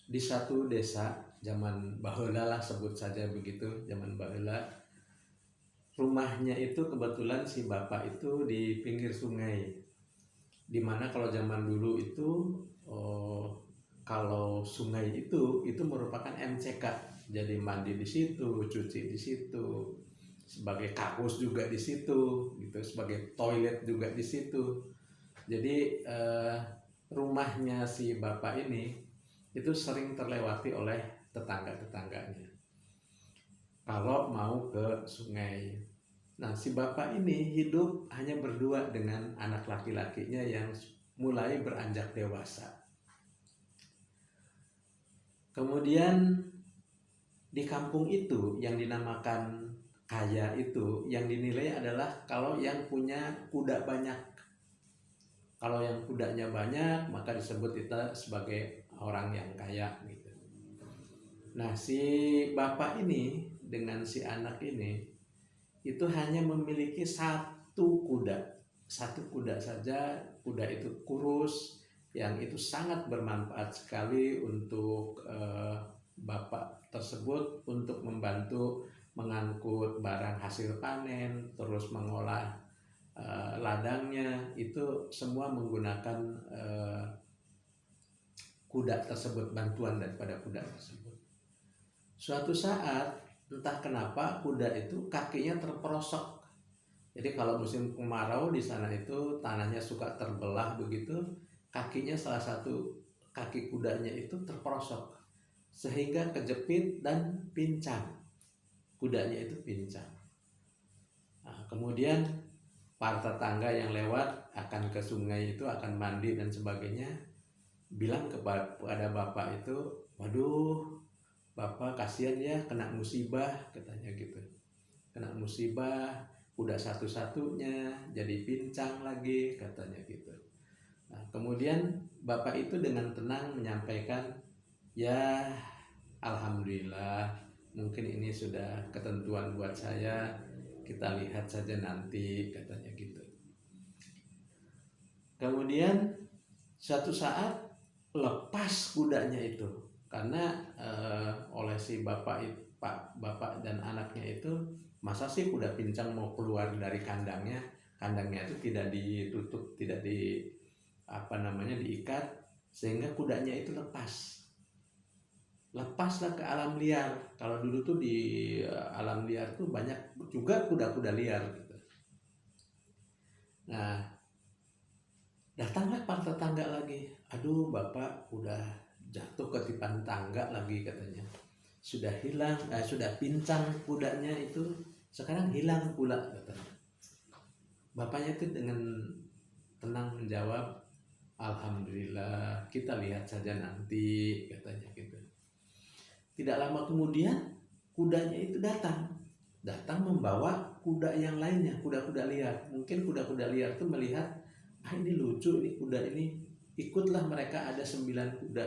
di satu desa zaman baheula lah, sebut saja begitu, zaman baheula, rumahnya itu kebetulan si bapak itu di pinggir sungai, dimana kalau zaman dulu itu kalau sungai itu merupakan MCK, jadi mandi di situ, cuci di situ, sebagai kakus juga di situ gitu, sebagai toilet juga di situ. Jadi rumahnya si bapak ini itu sering terlewati oleh tetangga-tetangganya kalau mau ke sungai. Nah, si bapak ini hidup hanya berdua dengan anak laki-lakinya yang mulai beranjak dewasa. Kemudian di kampung itu yang dinamakan kaya itu, yang dinilai adalah kalau yang punya kuda banyak. Kalau yang kudanya banyak, maka disebut kita sebagai orang yang kaya gitu. Nah, si bapak ini dengan si anak ini itu hanya memiliki satu kuda. Satu kuda saja, kuda itu kurus, yang itu sangat bermanfaat sekali untuk bapak tersebut untuk membantu mengangkut barang hasil panen, terus mengolah ladangnya, itu semua menggunakan kuda tersebut, bantuan daripada kuda tersebut. Suatu saat entah kenapa kuda itu kakinya terperosok. Jadi kalau musim kemarau di sana itu tanahnya suka terbelah begitu, kakinya salah satu kaki kudanya itu terperosok sehingga kejepit dan pincang. Kudanya itu pincang. Nah, kemudian para tetangga yang lewat akan ke sungai itu, akan mandi dan sebagainya, bilang kepada bapak itu, waduh bapak kasihan ya, kena musibah, katanya gitu. Kena musibah, udah satu-satunya jadi pincang lagi, katanya gitu. Nah, kemudian bapak itu dengan tenang menyampaikan, ya alhamdulillah, mungkin ini sudah ketentuan buat saya, kita lihat saja nanti, katanya gitu. Kemudian suatu saat lepas kudanya itu, karena oleh si bapak dan anaknya itu, masa sih kuda pincang mau keluar dari kandangnya itu tidak ditutup, tidak diikat, sehingga kudanya itu lepaslah ke alam liar. Kalau dulu tuh di alam liar tuh banyak juga kuda-kuda liar gitu. Nah, datanglah para tetangga lagi, aduh bapak udah jatuh ketipan tangga lagi, katanya. Sudah hilang, sudah pincang kudanya itu, sekarang hilang pula, katanya. Bapaknya itu dengan tenang menjawab, alhamdulillah, kita lihat saja nanti, katanya gitu. Tidak lama kemudian kudanya itu datang membawa kuda yang lainnya, kuda-kuda liar. Mungkin kuda-kuda liar itu melihat, ini lucu nih kuda ini, ikutlah mereka, ada 9 kuda,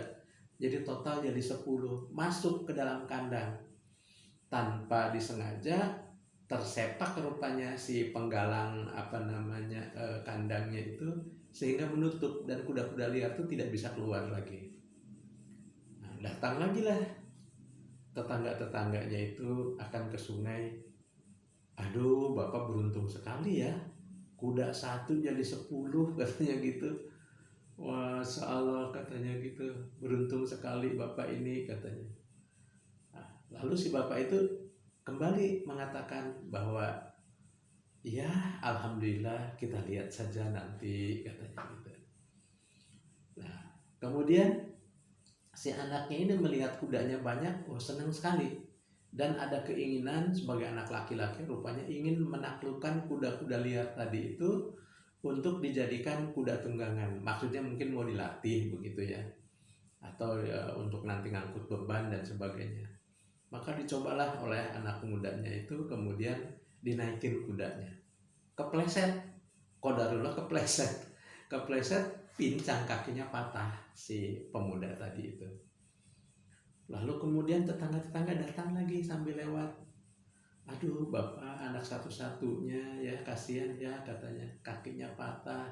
jadi total jadi 10, masuk ke dalam kandang. Tanpa disengaja tersepak rupanya si penggalang kandangnya itu, sehingga menutup dan kuda-kuda liar itu tidak bisa keluar lagi. Nah, datang lagi lah tetangga-tetangganya itu akan ke sungai, aduh bapak beruntung sekali ya, kuda satu jadi 10, katanya gitu. Masya Allah, katanya gitu, beruntung sekali bapak ini, katanya. Nah, lalu si bapak itu kembali mengatakan bahwa ya alhamdulillah, kita lihat saja nanti, katanya gitu. Nah, kemudian si anaknya ini melihat kudanya banyak, senang sekali, dan ada keinginan sebagai anak laki-laki, rupanya ingin menaklukkan kuda-kuda liar tadi itu untuk dijadikan kuda tunggangan. Maksudnya mungkin mau dilatih begitu ya, atau ya, untuk nanti ngangkut beban dan sebagainya. Maka dicobalah oleh anak mudanya itu, kemudian dinaikin kudanya, kepleset, qadarullah kepleset, pincang, kakinya patah si pemuda tadi itu. Lalu kemudian tetangga-tetangga datang lagi sambil lewat, aduh bapak anak satu-satunya ya, kasihan ya, katanya, kakinya patah,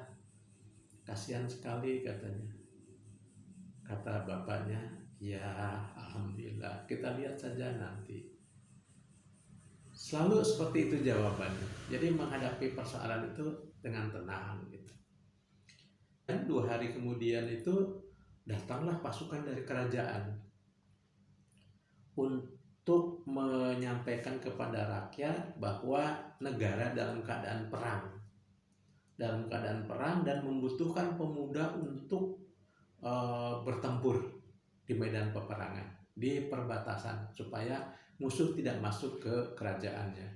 kasihan sekali, katanya. Kata bapaknya, ya alhamdulillah, kita lihat saja nanti. Selalu seperti itu jawabannya. Jadi menghadapi persoalan itu dengan tenang gitu. Dan 2 hari kemudian itu datanglah pasukan dari kerajaan untuk menyampaikan kepada rakyat bahwa negara dalam keadaan perang dan membutuhkan pemuda untuk bertempur di medan peperangan, di perbatasan, supaya musuh tidak masuk ke kerajaannya.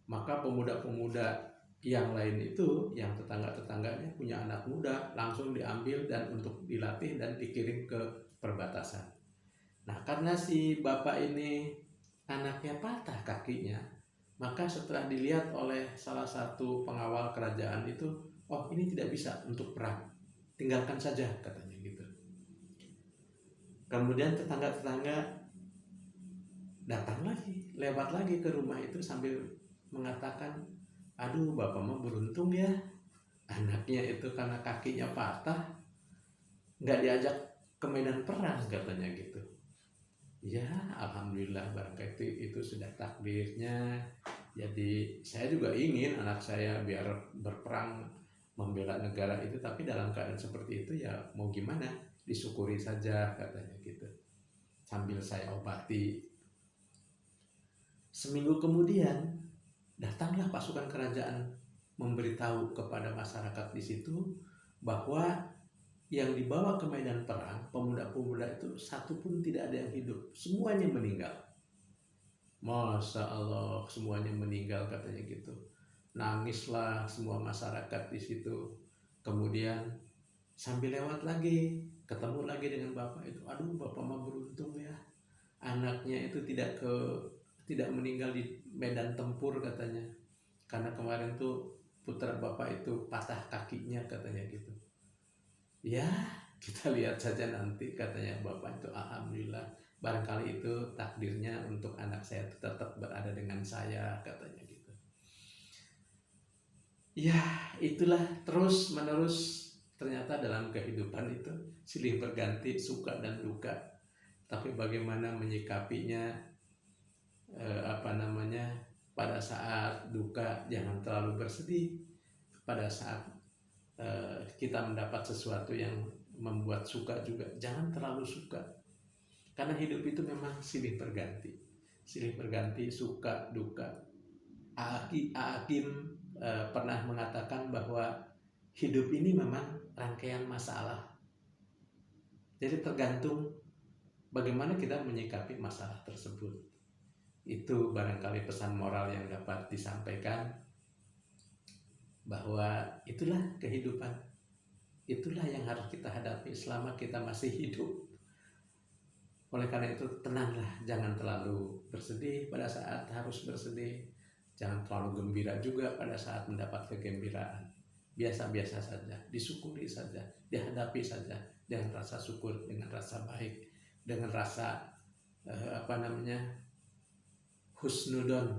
Maka pemuda-pemuda yang lain itu, yang tetangga-tetangganya punya anak muda, langsung diambil dan untuk dilatih dan dikirim ke perbatasan. Nah, karena si bapak ini anaknya patah kakinya, maka setelah dilihat oleh salah satu pengawal kerajaan itu, oh ini tidak bisa untuk perang, tinggalkan saja katanya gitu. Kemudian tetangga-tetangga datang lagi, lewat lagi ke rumah itu sambil mengatakan, aduh bapak mah beruntung ya, anaknya itu karena kakinya patah nggak diajak ke medan perang katanya gitu. Ya alhamdulillah, barangkali itu sudah takdirnya. Jadi saya juga ingin anak saya biar berperang membela negara itu, tapi dalam keadaan seperti itu ya mau gimana, disyukuri saja katanya gitu, sambil saya obati. Seminggu kemudian datanglah pasukan kerajaan memberitahu kepada masyarakat di situ bahwa yang dibawa ke medan perang, pemuda-pemuda itu satu pun tidak ada yang hidup, semuanya meninggal. Masya Allah, semuanya meninggal katanya gitu. Nangislah semua masyarakat di situ. Kemudian sambil lewat lagi, ketemu lagi dengan bapak itu, aduh bapak mah beruntung ya, anaknya itu tidak meninggal di medan tempur katanya, karena kemarin tuh putra bapak itu patah kakinya katanya gitu. Ya kita lihat saja nanti katanya bapak itu. Alhamdulillah, barangkali itu takdirnya untuk anak saya tetap berada dengan saya katanya gitu. Ya itulah terus menerus, ternyata dalam kehidupan itu silih berganti suka dan duka, tapi bagaimana menyikapinya, pada saat duka jangan terlalu bersedih, pada saat kita mendapat sesuatu yang membuat suka juga jangan terlalu suka, karena hidup itu memang silih berganti suka duka. Hakim pernah mengatakan bahwa hidup ini memang rangkaian masalah, jadi tergantung bagaimana kita menyikapi masalah tersebut. Itu barangkali pesan moral yang dapat disampaikan, bahwa itulah kehidupan, itulah yang harus kita hadapi selama kita masih hidup. Oleh karena itu tenanglah, jangan terlalu bersedih pada saat harus bersedih, jangan terlalu gembira juga pada saat mendapat kegembiraan. Biasa-biasa saja, disyukuri saja, dihadapi saja dengan rasa syukur, dengan rasa baik, dengan rasa husnudon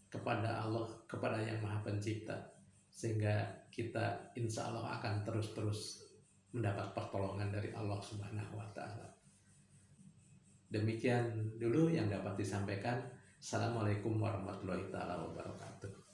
kepada Allah, kepada Yang Maha Pencipta, sehingga kita insya Allah akan terus mendapat pertolongan dari Allah Subhanahu wa Ta'ala. Demikian dulu yang dapat disampaikan. Assalamualaikum warahmatullahi wabarakatuh.